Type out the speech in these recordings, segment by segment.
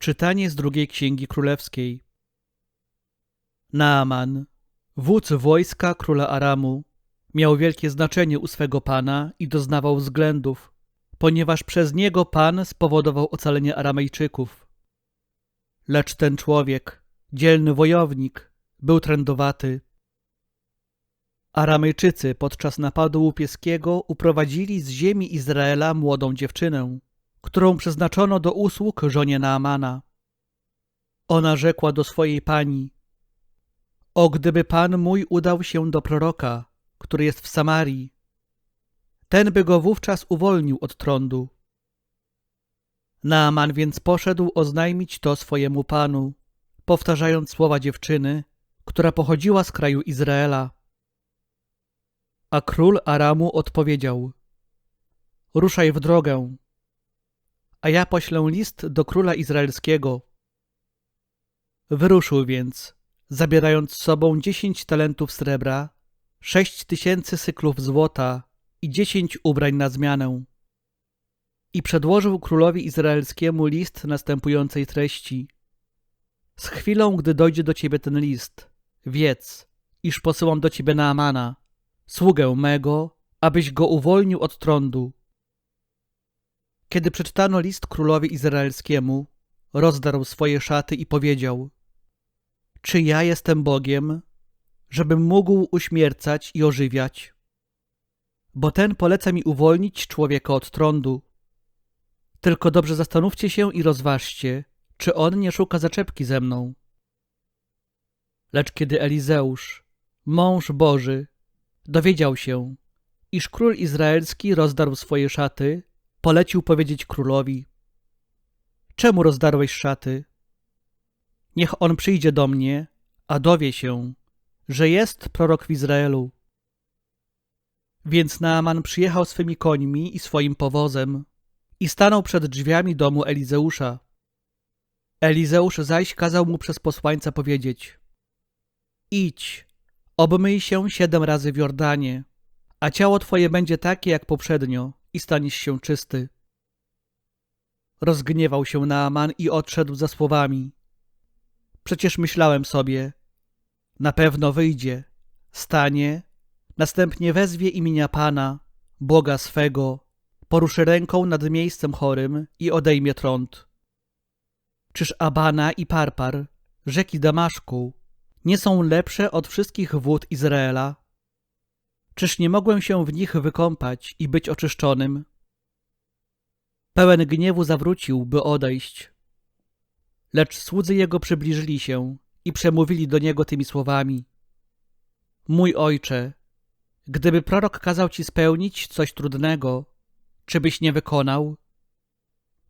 Czytanie z drugiej Księgi Królewskiej. Naaman, wódz wojska króla Aramu, miał wielkie znaczenie u swego pana i doznawał względów, ponieważ przez niego Pan spowodował ocalenie Aramejczyków. Lecz ten człowiek, dzielny wojownik, był trędowaty. Aramejczycy podczas napadu łupieskiego uprowadzili z ziemi Izraela młodą dziewczynę, którą przeznaczono do usług żonie Naamana. Ona rzekła do swojej pani: o, gdyby pan mój udał się do proroka, który jest w Samarii, ten by go wówczas uwolnił od trądu. Naaman więc poszedł oznajmić to swojemu panu, powtarzając słowa dziewczyny, która pochodziła z kraju Izraela. A król Aramu odpowiedział: ruszaj w drogę, a ja poślę list do króla izraelskiego. Wyruszył więc, zabierając z sobą 10 talentów srebra, 6000 syklów złota i 10 ubrań na zmianę. I przedłożył królowi izraelskiemu list następującej treści: z chwilą, gdy dojdzie do ciebie ten list, wiedz, iż posyłam do ciebie Naamana, sługę mego, abyś go uwolnił od trądu. Kiedy przeczytano list królowi izraelskiemu, rozdarł swoje szaty i powiedział: czy ja jestem Bogiem, żebym mógł uśmiercać i ożywiać? Bo ten poleca mi uwolnić człowieka od trądu. Tylko dobrze zastanówcie się i rozważcie, czy on nie szuka zaczepki ze mną. Lecz kiedy Elizeusz, mąż Boży, dowiedział się, iż król izraelski rozdarł swoje szaty, polecił powiedzieć królowi: czemu rozdarłeś szaty? Niech on przyjdzie do mnie, a dowie się, że jest prorok w Izraelu. Więc Naaman przyjechał swymi końmi i swoim powozem i stanął przed drzwiami domu Elizeusza. Elizeusz zaś kazał mu przez posłańca powiedzieć: idź, obmyj się 7 razy w Jordanie, a ciało twoje będzie takie jak poprzednio i staniesz się czysty. Rozgniewał się Naaman i odszedł za słowami: przecież myślałem sobie, na pewno wyjdzie, stanie, następnie wezwie imienia Pana, Boga swego, poruszy ręką nad miejscem chorym i odejmie trąd. Czyż Abana i Parpar, rzeki Damaszku, nie są lepsze od wszystkich wód Izraela? Czyż nie mogłem się w nich wykąpać i być oczyszczonym? Pełen gniewu zawrócił, by odejść. Lecz słudzy jego przybliżyli się i przemówili do niego tymi słowami: mój ojcze, gdyby prorok kazał ci spełnić coś trudnego, czy byś nie wykonał?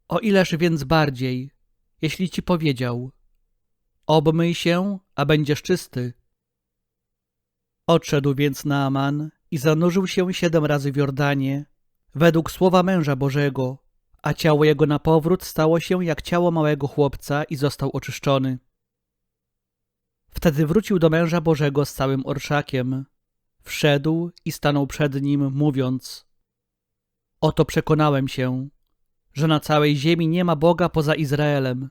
O ileż więc bardziej, jeśli ci powiedział: obmyj się, a będziesz czysty. Odszedł więc Naaman i zanurzył się 7 razy w Jordanie, według słowa męża Bożego, a ciało jego na powrót stało się jak ciało małego chłopca i został oczyszczony. Wtedy wrócił do męża Bożego z całym orszakiem. Wszedł i stanął przed nim, mówiąc: oto przekonałem się, że na całej ziemi nie ma Boga poza Izraelem.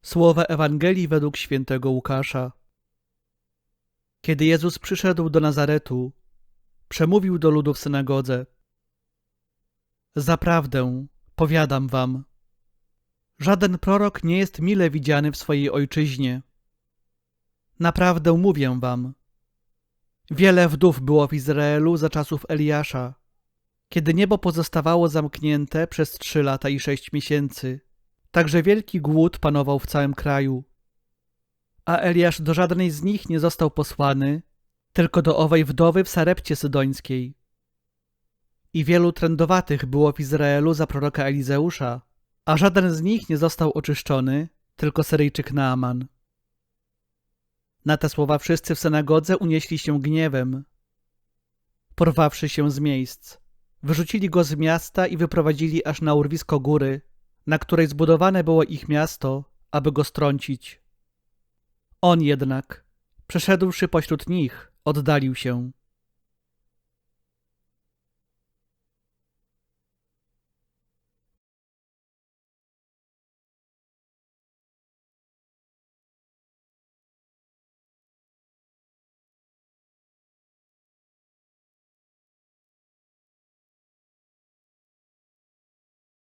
Słowa Ewangelii według świętego Łukasza. Kiedy Jezus przyszedł do Nazaretu, przemówił do ludu w synagodze: zaprawdę, powiadam wam, żaden prorok nie jest mile widziany w swojej ojczyźnie. Naprawdę mówię wam, wiele wdów było w Izraelu za czasów Eliasza, kiedy niebo pozostawało zamknięte przez 3 lata i 6 miesięcy, także wielki głód panował w całym kraju. A Eliasz do żadnej z nich nie został posłany, tylko do owej wdowy w Sarepcie Sydońskiej. I wielu trędowatych było w Izraelu za proroka Elizeusza, a żaden z nich nie został oczyszczony, tylko Syryjczyk Naaman. Na te słowa wszyscy w synagodze unieśli się gniewem. Porwawszy się z miejsc, wyrzucili go z miasta i wyprowadzili aż na urwisko góry, na której zbudowane było ich miasto, aby go strącić. On jednak, przeszedłszy pośród nich, oddalił się